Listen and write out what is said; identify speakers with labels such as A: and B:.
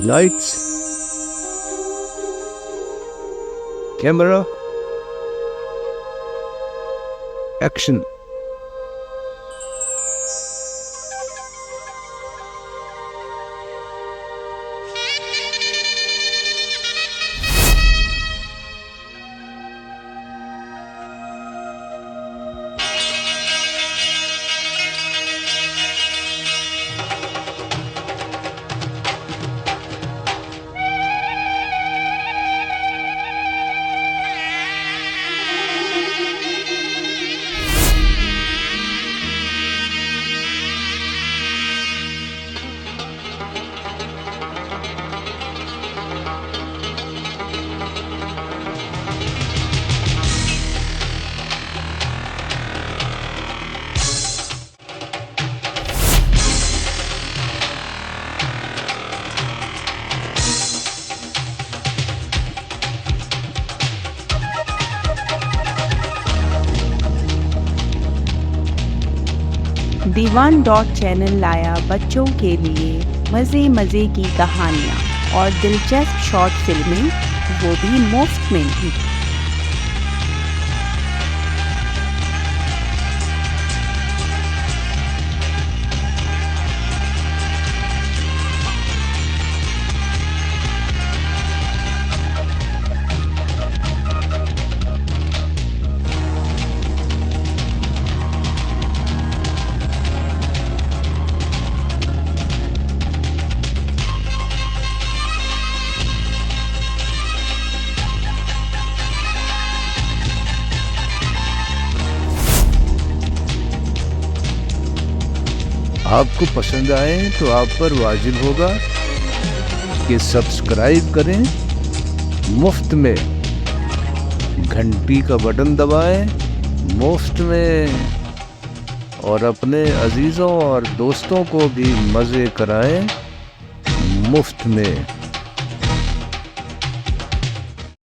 A: Lights, camera, action.
B: Channel लाया बच्चों के लिए मज़े मज़े की कहानियाँ और दिलचस्प शॉर्ट फिल्में, वो भी मुफ्त में।
A: आपको पसंद आए तो आप पर वाजिब होगा कि सब्सक्राइब करें, मुफ्त में घंटी का बटन दबाएं, मुफ्त में, और अपने अजीजों और दोस्तों को भी मज़े कराएं, मुफ्त में।